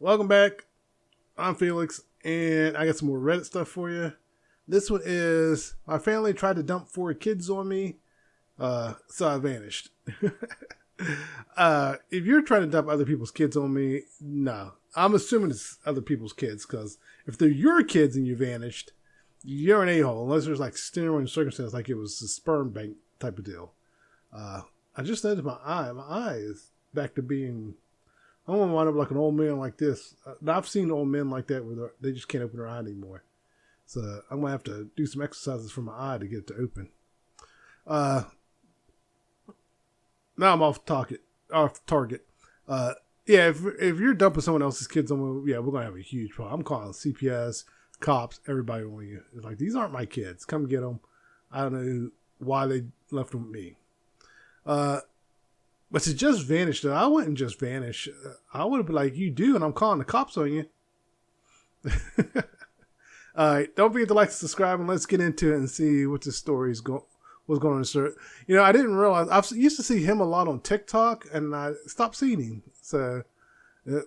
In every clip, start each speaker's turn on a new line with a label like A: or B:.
A: Welcome back. I'm Felix, and I got some more Reddit stuff for you. This one is, my family tried to dump 4 kids on me, so I vanished. If you're trying to dump other people's kids on me, no. I'm assuming it's other people's kids, because if they're your kids and you vanished, you're an a-hole, unless there's like extenuating circumstance, like it was a sperm bank type of deal. I just noticed my eye. My eye is back to being... I don't want to wind up like an old man like this. I've seen old men like that where they just can't open their eye anymore. So I'm going to have to do some exercises for my eye to get it to open. Now I'm off target. Yeah, if you're dumping someone else's kids on me, yeah, we're going to have a huge problem. I'm calling CPS, cops, everybody on you. It's like, these aren't my kids. Come get them. I don't know why they left them with me. But to just vanish, though, I wouldn't just vanish. I would have been like, you do, and I'm calling the cops on you. All right, don't forget to like and subscribe, and let's get into it and see what the story is what's going on. Sir, you know, I didn't realize I used to see him a lot on TikTok, and I stopped seeing him. So,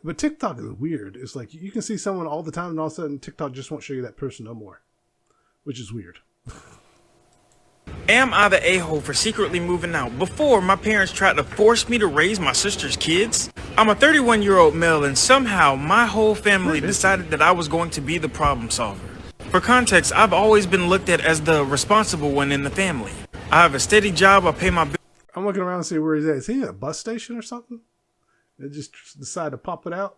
A: but TikTok is weird. It's like you can see someone all the time, and all of a sudden TikTok just won't show you that person no more, which is weird.
B: Am I the a-hole for secretly moving out before my parents tried to force me to raise my sister's kids? I'm a 31-year-old male, and somehow my whole family decided that I was going to be the problem solver. For context, I've always been looked at as the responsible one in the family. I have a steady job, I pay my bills.
A: I'm looking around to see where he's at. Is he at a bus station or something? They just decided to pop it out?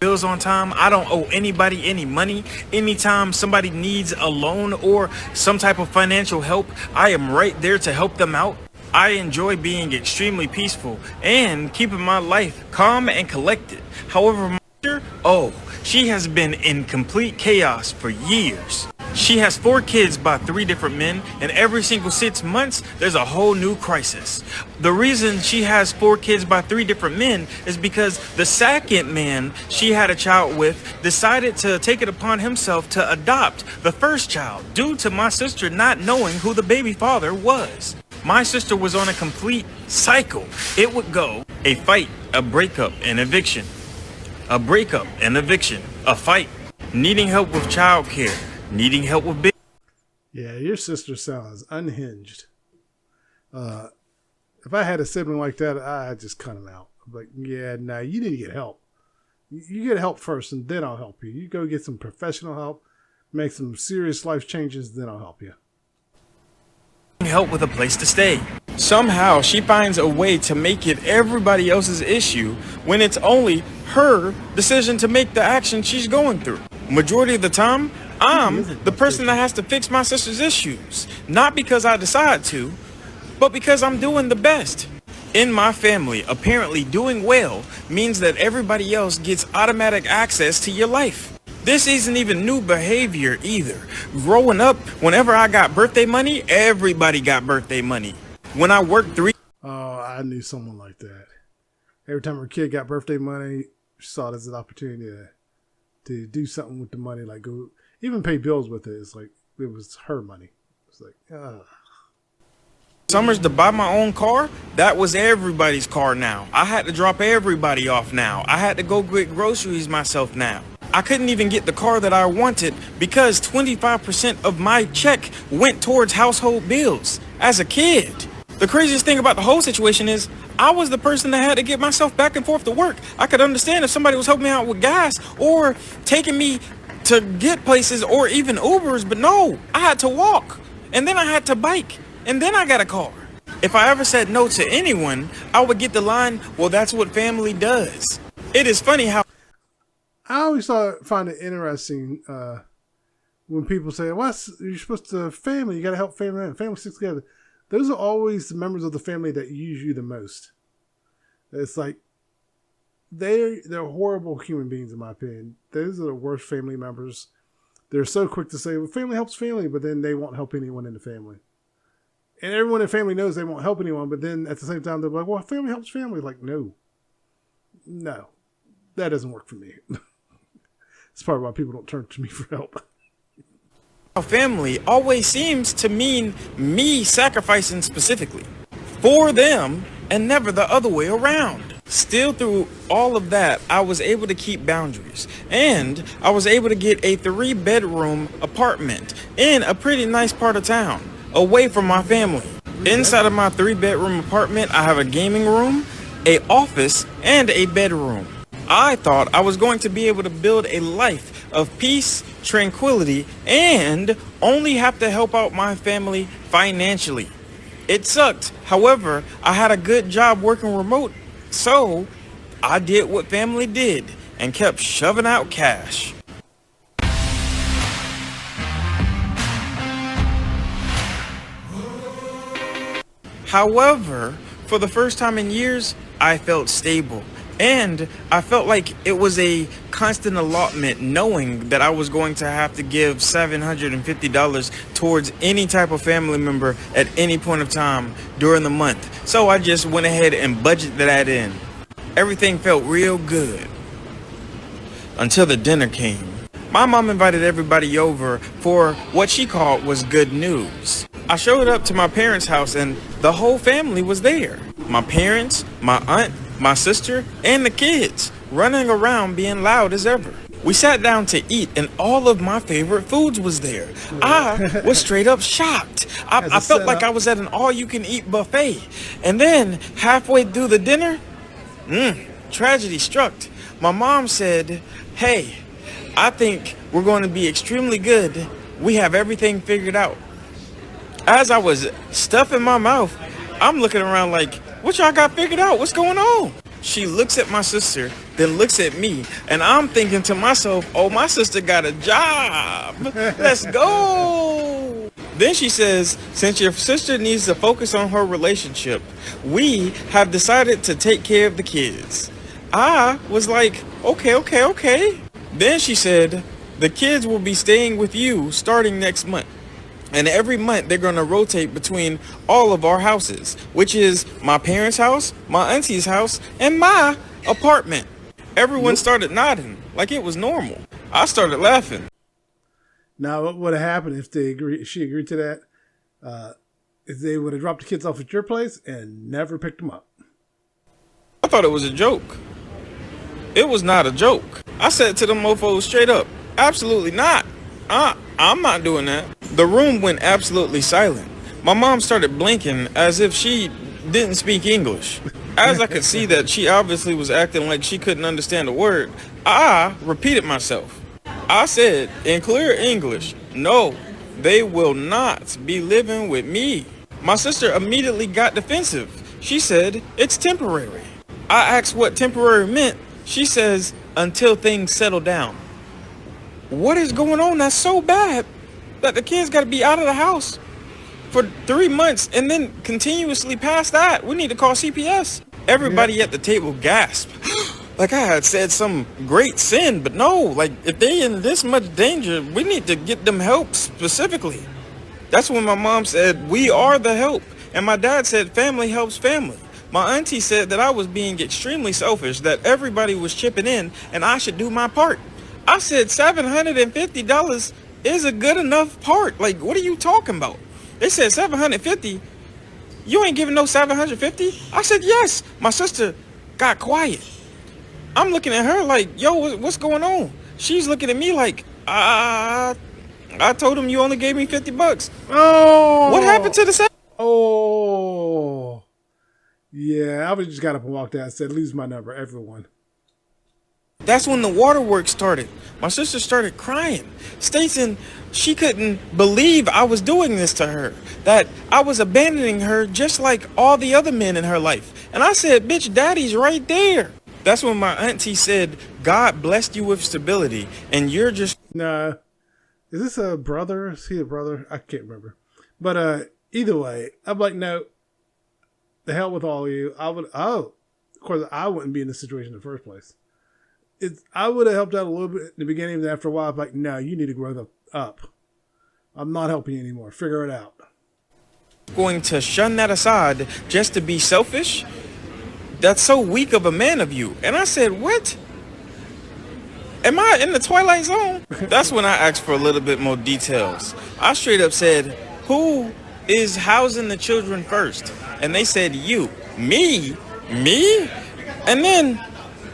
B: Bills on time. I don't owe anybody any money. Anytime somebody needs a loan or some type of financial help, I am right there to help them out. I enjoy being extremely peaceful and keeping my life calm and collected. However, my sister, she has been in complete chaos for years. She has 4 kids by 3 different men, and every single 6 months, there's a whole new crisis. The reason she has 4 kids by 3 different men is because the second man she had a child with decided to take it upon himself to adopt the first child due to my sister not knowing who the baby father was. My sister was on a complete cycle. It would go a fight, a breakup, an eviction. A breakup, an eviction, a fight, needing help with childcare, needing help with business.
A: Yeah, your sister sounds unhinged. If I had a sibling like that, I'd just cut him out. I'm like, yeah, nah, you need to get help. You get help first, and then I'll help you. You go get some professional help, make some serious life changes, then I'll help you.
B: Help with a place to stay. Somehow she finds a way to make it everybody else's issue when it's only her decision to make the action she's going through. Majority of the time, I'm the person that has to fix my sister's issues. Not because I decide to, but because I'm doing the best. In my family, apparently doing well means that everybody else gets automatic access to your life. This isn't even new behavior either. Growing up, whenever I got birthday money, everybody got birthday money. When I worked 3...
A: Oh, I knew someone like that. Every time her kid got birthday money, she saw it as an opportunity to do something with the money, like go even pay bills with it. It's like it was her money. It's like,
B: Summers to buy my own car, that was everybody's car now. I had to drop everybody off now. I had to go get groceries myself now. I couldn't even get the car that I wanted because 25% of my check went towards household bills as a kid. The craziest thing about the whole situation is I was the person that had to get myself back and forth to work. I could understand if somebody was helping me out with gas or taking me to get places or even Ubers, but no, I had to walk, and then I had to bike, and then I got a car. If I ever said no to anyone, I would get the line, well, that's what family does. It is funny how
A: I always find it interesting when people say, well, you're supposed to family, you got to help family, and family sticks together. Those are always the members of the family that use you the most. It's like, they're horrible human beings, in my opinion. Those are the worst family members. They're so quick to say, well, family helps family, but then they won't help anyone in the family. And everyone in the family knows they won't help anyone, but then at the same time, they're like, well, family helps family. Like, no, that doesn't work for me. It's part of why people don't turn to me for help.
B: family always seems to mean me sacrificing specifically for them and never the other way around. Still, through all of that, I was able to keep boundaries, and I was able to get a 3-bedroom apartment in a pretty nice part of town, away from my family. Inside of my 3-bedroom apartment, I have a gaming room, a office, and a bedroom. I thought I was going to be able to build a life of peace, tranquility, and only have to help out my family financially. It sucked. However, I had a good job working remote, so I did what family did and kept shoving out cash. However, for the first time in years, I felt stable. And I felt like it was a constant allotment, knowing that I was going to have to give $750 towards any type of family member at any point of time during the month. So I just went ahead and budgeted that in. Everything felt real good. Until the dinner came. My mom invited everybody over for what she called was good news. I showed up to my parents' house and the whole family was there. My parents, my aunt, my sister, and the kids running around being loud as ever. We sat down to eat and all of my favorite foods was there. I was straight up shocked. I felt like I was at an all-you-can-eat buffet. And then halfway through the dinner, tragedy struck. My mom said, "Hey, I think we're going to be extremely good. We have everything figured out." As I was stuffing my mouth, I'm looking around like, "What y'all got figured out? What's going on?" She looks at my sister, then looks at me, and I'm thinking to myself, "Oh, my sister got a job. Let's go." Then she says, "Since your sister needs to focus on her relationship, we have decided to take care of the kids." I was like, okay. Then she said, "The kids will be staying with you starting next month. And every month they're going to rotate between all of our houses, which is my parents' house, my auntie's house, and my apartment." Everyone started nodding like it was normal. I started laughing.
A: Now, what would have happened if she agreed to that? If they would have dropped the kids off at your place and never picked them up.
B: I thought it was a joke. It was not a joke. I said to them mofos straight up, absolutely not. I'm not doing that. The room went absolutely silent. My mom started blinking as if she didn't speak English. As I could see that she obviously was acting like she couldn't understand a word, I repeated myself. I said in clear English, "No, they will not be living with me." My sister immediately got defensive. She said, "It's temporary." I asked what temporary meant. She says, "Until things settle down." What is going on that's so bad that the kids got to be out of the house for 3 months and then continuously past that? We need to call CPS. Everybody at the table gasped. Like I had said some great sin, but no, like if they in this much danger, we need to get them help specifically. That's when my mom said, "We are the help." And my dad said, "Family helps family." My auntie said that I was being extremely selfish, that everybody was chipping in and I should do my part. I said $750 is a good enough part. Like, what are you talking about? They said $750. You ain't giving no $750? I said, yes. My sister got quiet. I'm looking at her like, yo, what's going on? She's looking at me like, I told him you only gave me $50.
A: Oh.
B: What happened to the
A: Oh. Yeah, I would just got up and walked out and said, "Lose my number, everyone."
B: That's when the waterworks started. My sister started crying, stating she couldn't believe I was doing this to her, that I was abandoning her just like all the other men in her life. And I said, "Bitch, daddy's right there." That's when my auntie said, "God blessed you with stability and you're just..."
A: Nah. Is this a brother? Is he a brother? I can't remember. But either way, I'm like, no, the hell with all of you. Of course, I wouldn't be in this situation in the first place. I would have helped out a little bit in the beginning, but after a while, I'm like, no, you need to grow up. I'm not helping you anymore. Figure it out.
B: Going to shun that aside just to be selfish? That's so weak of a man of you. And I said, what? Am I in the Twilight Zone? That's when I asked for a little bit more details. I straight up said, who is housing the children first? And they said, you. Me? And then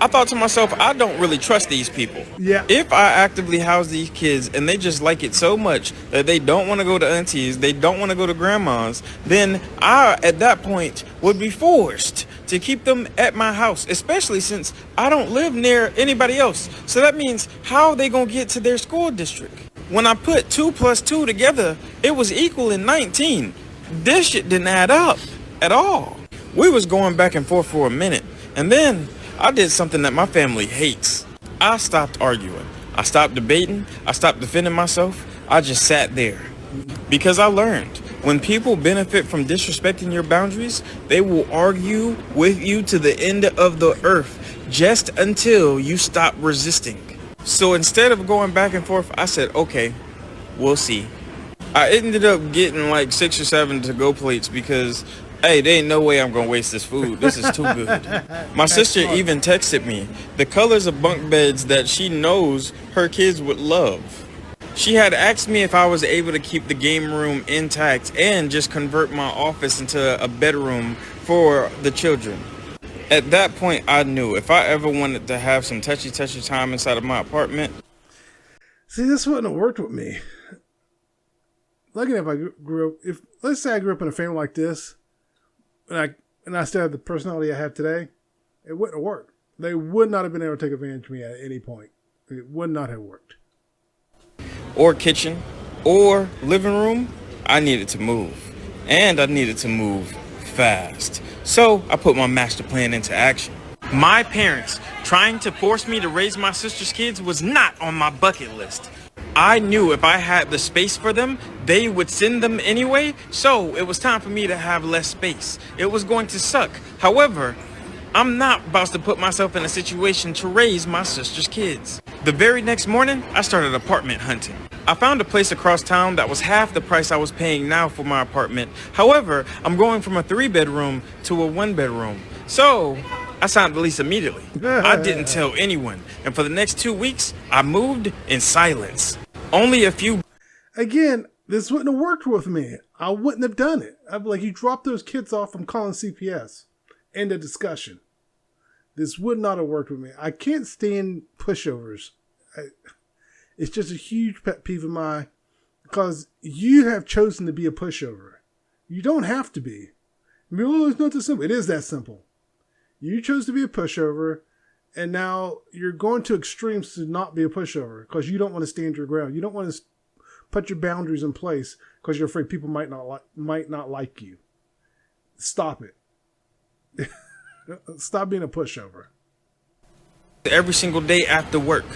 B: I thought to myself, I don't really trust these people.
A: Yeah.
B: If I actively house these kids and they just like it so much that they don't want to go to aunties, they don't want to go to grandma's, then I, at that point, would be forced to keep them at my house, especially since I don't live near anybody else. So that means, how are they going to get to their school district? When I put 2 plus 2 together, it was equaling 19. This shit didn't add up at all. We was going back and forth for a minute, and then I did something that my family hates. I stopped arguing. I stopped debating. I stopped defending myself. I just sat there. Because I learned, when people benefit from disrespecting your boundaries, they will argue with you to the end of the earth, just until you stop resisting. So instead of going back and forth, I said, okay, we'll see. I ended up getting like 6 or 7 to-go plates because, hey, there ain't no way I'm gonna waste this food. This is too good. My sister even texted me the colors of bunk beds that she knows her kids would love. She had asked me if I was able to keep the game room intact and just convert my office into a bedroom for the children. At that point, I knew if I ever wanted to have some touchy time inside of my apartment.
A: See, this wouldn't have worked with me. Like if I grew up, let's say I grew up in a family like this, and I still have the personality I have today, it wouldn't have worked. They would not have been able to take advantage of me at any point. It would not have worked.
B: Or kitchen, or living room, I needed to move. And I needed to move fast. So I put my master plan into action. My parents trying to force me to raise my sister's kids was not on my bucket list. I knew if I had the space for them, they would send them anyway, so it was time for me to have less space. It was going to suck. However, I'm not about to put myself in a situation to raise my sister's kids. The very next morning, I started apartment hunting. I found a place across town that was half the price I was paying now for my apartment. However, I'm going from a 3-bedroom to a 1-bedroom. So I signed the lease immediately. I didn't tell anyone. And for the next 2 weeks, I moved in silence. Only a few.
A: Again, this wouldn't have worked with me. I wouldn't have done it. I'd be like, you drop those kids off, I'm calling CPS. End of discussion. This would not have worked with me. I can't stand pushovers. It's just a huge pet peeve of mine because you have chosen to be a pushover. You don't have to be. I mean, well, it's not that simple. It is that simple. You chose to be a pushover, and now you're going to extremes to not be a pushover because you don't want to stand your ground. You don't want to put your boundaries in place because you're afraid people might not like you. Stop it. Stop being a pushover.
B: Every single day after work.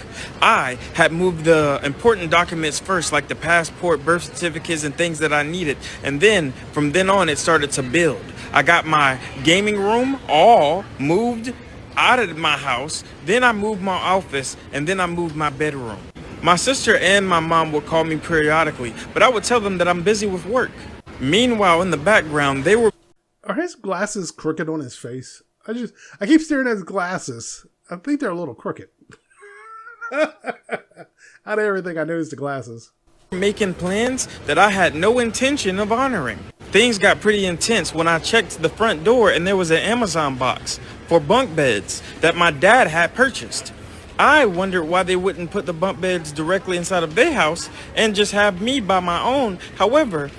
B: I had moved the important documents first, like the passport, birth certificates, and things that I needed. And then, from then on, it started to build. I got my gaming room all moved out of my house. Then I moved my office, and then I moved my bedroom. My sister and my mom would call me periodically, but I would tell them that I'm busy with work. Meanwhile, in the background, they were...
A: Are his glasses crooked on his face? I keep staring at his glasses. I think they're a little crooked. Out of everything, I noticed the glasses.
B: Making plans that I had no intention of honoring. Things got pretty intense when I checked the front door and there was an Amazon box for bunk beds that my dad had purchased. I wondered why they wouldn't put the bunk beds directly inside of their house and just have me buy my own. However,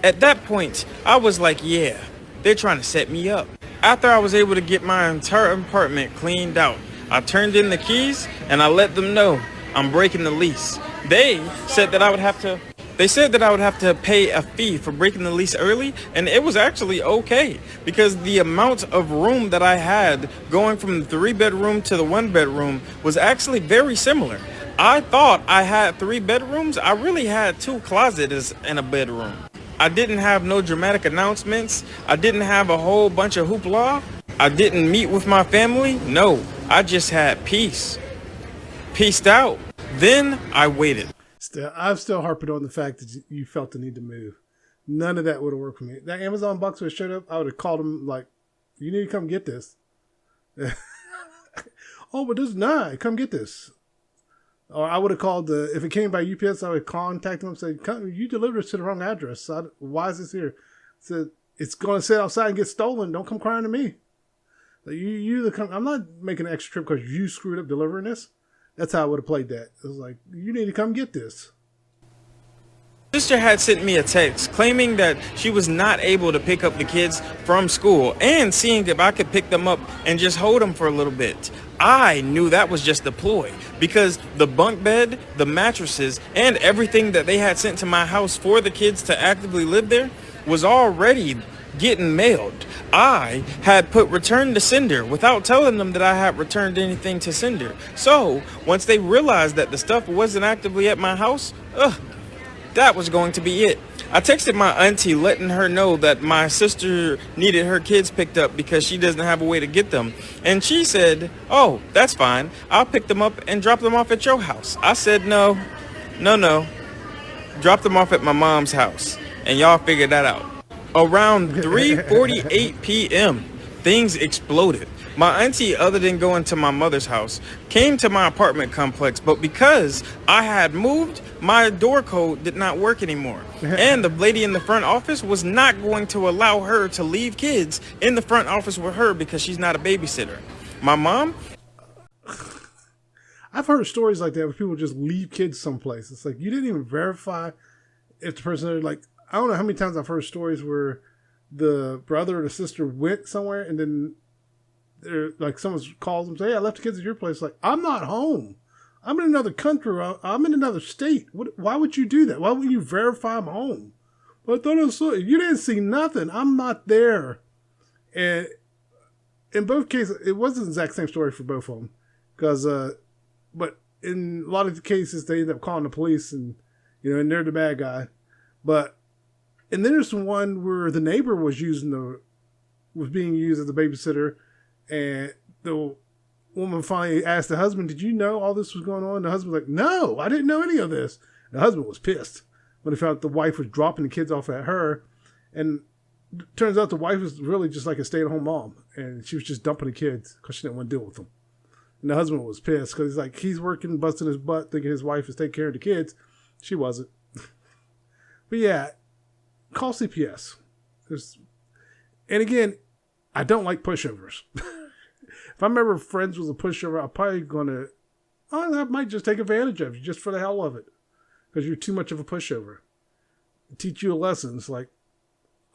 B: at that point, I was like, yeah, they're trying to set me up. After I was able to get my entire apartment cleaned out, I turned in the keys and I let them know I'm breaking the lease. They said that I would have to pay a fee for breaking the lease early, and it was actually okay because the amount of room that I had going from the 3-bedroom to the 1-bedroom was actually very similar. I thought I had 3 bedrooms. I really had 2 closets and a bedroom. I didn't have no dramatic announcements. I didn't have a whole bunch of hoopla. I didn't meet with my family. No, I just had peace. Peaced out. Then I waited.
A: I'm still harping on the fact that you felt the need to move. None of that would have worked for me. That Amazon box would have showed up. I would have called them like, you need to come get this. Oh, but this is not. Come get this. Or I would have called if it came by UPS, I would contact them and say, you delivered this to the wrong address. Why is this here? I said, it's going to sit outside and get stolen. Don't come crying to me. Like I'm not making an extra trip because you screwed up delivering this. That's how I would have played that. It was like, you need to come get this.
B: Sister had sent me a text claiming that she was not able to pick up the kids from school and seeing if I could pick them up and just hold them for a little bit. I knew that was just a ploy because the bunk bed, the mattresses, and everything that they had sent to my house for the kids to actively live there was already getting mailed. I had put return to sender without telling them that I had returned anything to sender. So once they realized that the stuff wasn't actively at my house, that was going to be it. I texted my auntie letting her know that my sister needed her kids picked up because she doesn't have a way to get them. And she said, oh, that's fine. I'll pick them up and drop them off at your house. I said, no. Drop them off at my mom's house. And y'all figure that out. Around 3:48 p.m., things exploded. My auntie, other than going to my mother's house, came to my apartment complex, but because I had moved, my door code did not work anymore. And the lady in the front office was not going to allow her to leave kids in the front office with her because she's not a babysitter. My mom...
A: I've heard stories like that where people just leave kids someplace. It's like, you didn't even verify if the person, like, I don't know how many times I've heard stories where the brother or the sister went somewhere and then they're like, someone calls them, say, hey, I left the kids at your place. Like, I'm not home. I'm in another country. I'm in another state. Why would you do that? Why would you verify I'm home? Well, I thought it was so. You didn't see nothing. I'm not there. And in both cases, it wasn't the exact same story for both of them. Because, but in a lot of the cases, they end up calling the police and, and they're the bad guy. But, and then there's the one where the neighbor was being used as the babysitter. And the woman finally asked the husband, did you know all this was going on? The husband was like, no, I didn't know any of this. The husband was pissed when he found out the wife was dropping the kids off at her. And it turns out the wife was really just like a stay-at-home mom. And she was just dumping the kids because she didn't want to deal with them. And the husband was pissed because he's working, busting his butt, thinking his wife is taking care of the kids. She wasn't. But yeah, call CPS. And again, I don't like pushovers. If I remember friends was a pushover, I'm probably I might just take advantage of you just for the hell of it. Because you're too much of a pushover. Teach you a lesson. It's like,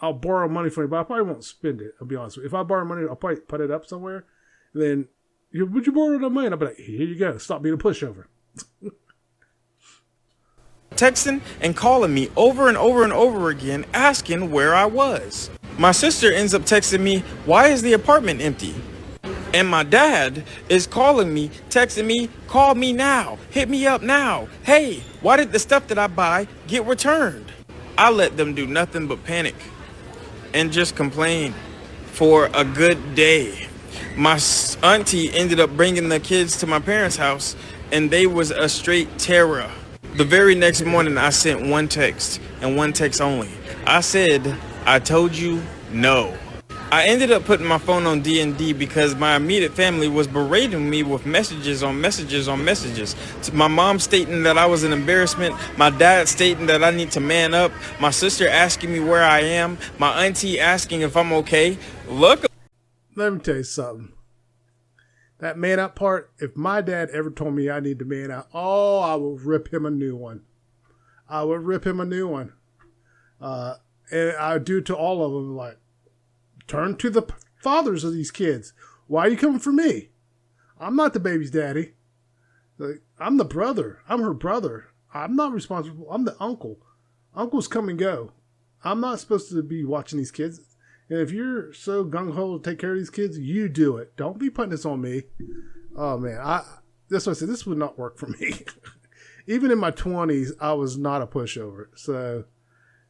A: I'll borrow money from you, but I probably won't spend it. I'll be honest with you. If I borrow money, I'll probably put it up somewhere. And then, would you borrow that money? I'll be like, here you go. Stop being a pushover.
B: Texting and calling me over and over and over again, asking where I was. My sister ends up texting me, why is the apartment empty? And my dad is calling me, texting me, call me now, hit me up now. Hey, why did the stuff that I buy get returned? I let them do nothing but panic and just complain for a good day. My auntie ended up bringing the kids to my parents' house and they was a straight terror. The very next morning I sent one text and one text only. I said, I told you no. I ended up putting my phone on D&D because my immediate family was berating me with messages on messages on messages. My mom stating that I was an embarrassment. My dad stating that I need to man up. My sister asking me where I am. My auntie asking if I'm okay. Look.
A: Let me tell you something. That man up part, if my dad ever told me I need to man out, I would rip him a new one. And I would do to all of them, like, turn to the fathers of these kids. Why are you coming for me? I'm not the baby's daddy. Like, I'm the brother. I'm her brother. I'm not responsible. I'm the uncle. Uncles come and go. I'm not supposed to be watching these kids. And if you're so gung-ho to take care of these kids, you do it. Don't be putting this on me. Oh, man. That's what I said. This would not work for me. Even in my 20s, I was not a pushover. So,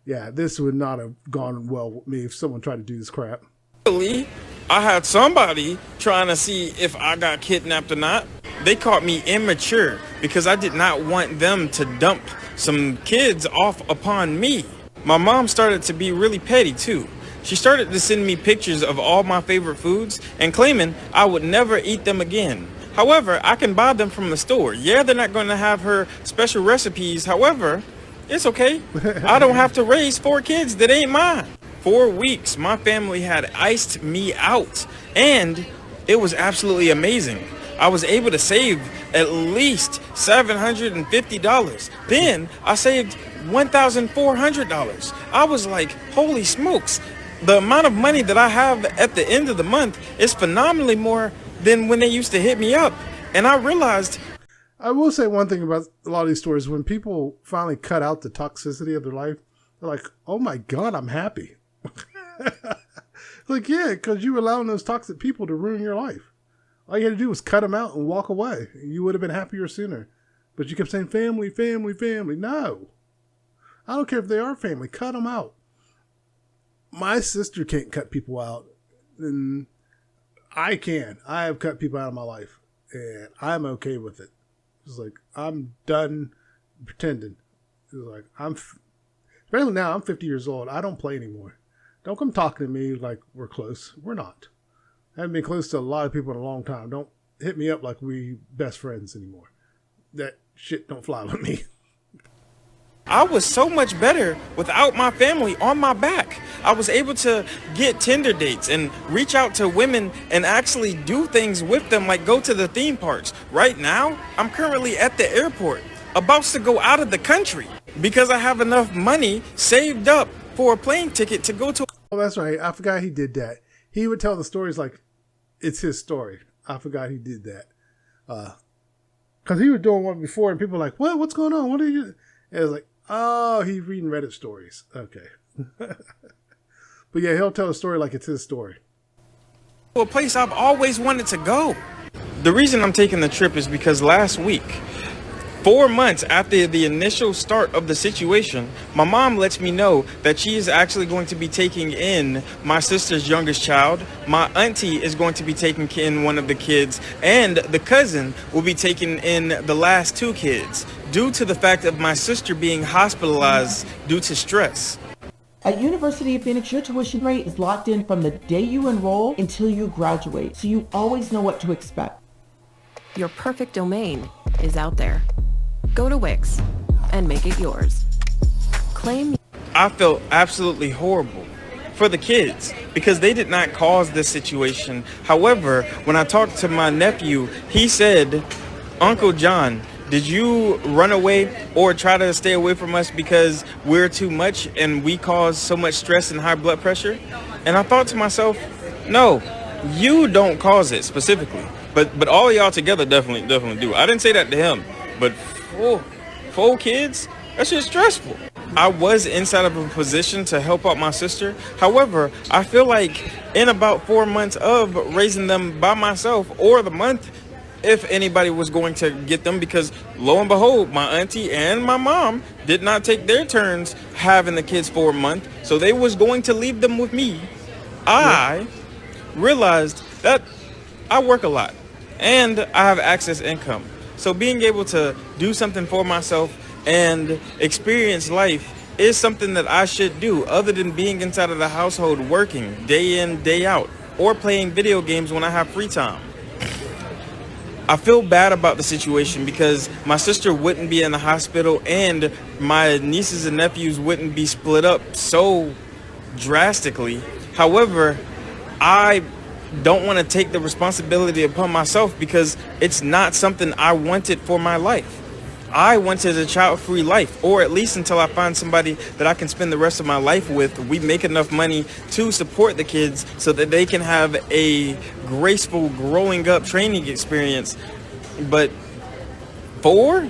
A: yeah, this would not have gone well with me if someone tried to do this crap.
B: I had somebody trying to see if I got kidnapped or not. They caught me immature because I did not want them to dump some kids off upon me. My mom started to be really petty, too. She started to send me pictures of all my favorite foods and claiming I would never eat them again. However, I can buy them from the store. Yeah, they're not going to have her special recipes. However, it's okay. I don't have to raise 4 kids that ain't mine. 4 weeks, my family had iced me out. And It was absolutely amazing. I was able to save at least $750. Then I saved $1,400. I was like, holy smokes. The amount of money that I have at the end of the month is phenomenally more than when they used to hit me up. And I realized,
A: I will say one thing about a lot of these stories. When people finally cut out the toxicity of their life, they're like, oh my God, I'm happy. Like, yeah, because you were allowing those toxic people to ruin your life. All you had to do was cut them out and walk away. You would have been happier sooner. But you kept saying family, family, family. No. I don't care if they are family. Cut them out. My sister can't cut people out. And I can. I have cut people out of my life. And I'm okay with it. It's like, I'm done pretending. It's like, especially now, I'm 50 years old. I don't play anymore. Don't come talking to me like we're close. We're not. I haven't been close to a lot of people in a long time. Don't hit me up like we best friends anymore. That shit don't fly with me.
B: I was so much better without my family on my back. I was able to get Tinder dates and reach out to women and actually do things with them, like go to the theme parks. Right now, I'm currently at the airport, about to go out of the country because I have enough money saved up for a plane ticket to go to.
A: Oh, that's right. I forgot he did that. He would tell the stories like it's his story. I forgot he did that. Because he was doing one before and people were like, what? What's going on? What are you? And it was like, oh, he's reading Reddit stories. Okay. But yeah, he'll tell a story like it's his story.
B: A place I've always wanted to go. The reason I'm taking the trip is because last week, 4 months after the initial start of the situation, my mom lets me know that she is actually going to be taking in my sister's youngest child. My auntie is going to be taking in one of the kids, and the cousin will be taking in the last 2 kids due to the fact of my sister being hospitalized due to stress.
C: At University of Phoenix, your tuition rate is locked in from the day you enroll until you graduate, so you always know what to expect.
D: Your perfect domain is out there. Go to Wix and make it yours. Claim.
B: I felt absolutely horrible for the kids because they did not cause this situation. However, when I talked to my nephew, he said, Uncle John, did you run away or try to stay away from us because we're too much and we cause so much stress and high blood pressure? And I thought to myself, no, you don't cause it specifically, but all y'all together definitely do. I didn't say that to him, but 4 kids, that's just stressful. I was inside of a position to help out my sister. However, I feel like in about 4 months of raising them by myself, or the month, if anybody was going to get them, because lo and behold, my auntie and my mom did not take their turns having the kids for a month, so they was going to leave them with me. I realized that I work a lot and I have access income. So being able to do something for myself and experience life is something that I should do, other than being inside of the household working day in, day out, or playing video games when I have free time. I feel bad about the situation because my sister wouldn't be in the hospital and my nieces and nephews wouldn't be split up so drastically. However, I don't want to take the responsibility upon myself because it's not something I wanted for my life. I wanted a child-free life, or at least until I find somebody that I can spend the rest of my life with. We make enough money to support the kids so that they can have a graceful growing up training experience. But 4?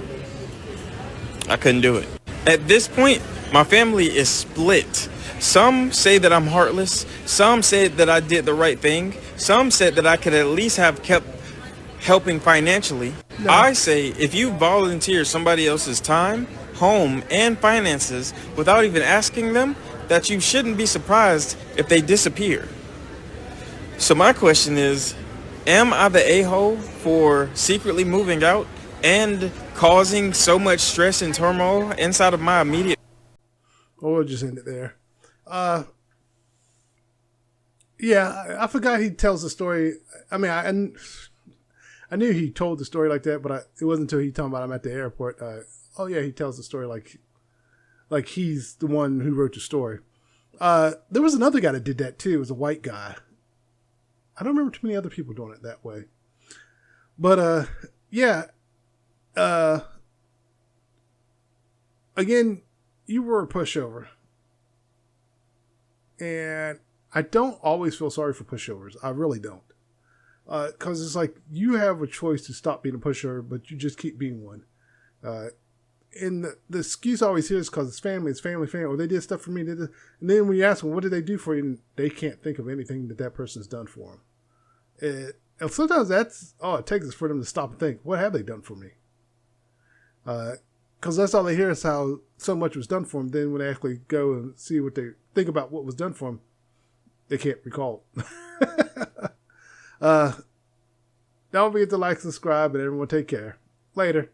B: I couldn't do it. At this point, my family is split. Some say that I'm heartless. Some said that I did the right thing. Some said that I could at least have kept helping financially. No. I say if you volunteer somebody else's time, home, and finances without even asking them, that you shouldn't be surprised if they disappear. So my question is, am I the a-hole for secretly moving out and causing so much stress and turmoil inside of my immediate...
A: Well, we'll just end it there. Yeah, I forgot he tells the story. I mean, I knew he told the story like that, but it wasn't until he told about him at the airport. Oh yeah, he tells the story like he's the one who wrote the story. There was another guy that did that too. It was a white guy. I don't remember too many other people doing it that way. But yeah. Again, you were a pushover. And I don't always feel sorry for pushovers. I really don't. Because it's like you have a choice to stop being a pushover, but you just keep being one. And the excuse always here is because it's family, or they did stuff for me. And then when you ask them, what did they do for you? They can't think of anything that person's done for them. And sometimes that's all it takes is for them to stop and think, what have they done for me? Because that's all they hear is how so much was done for them. Then when they actually go and see what they think about what was done for them, they can't recall it. Don't forget to like, subscribe, and everyone take care. Later.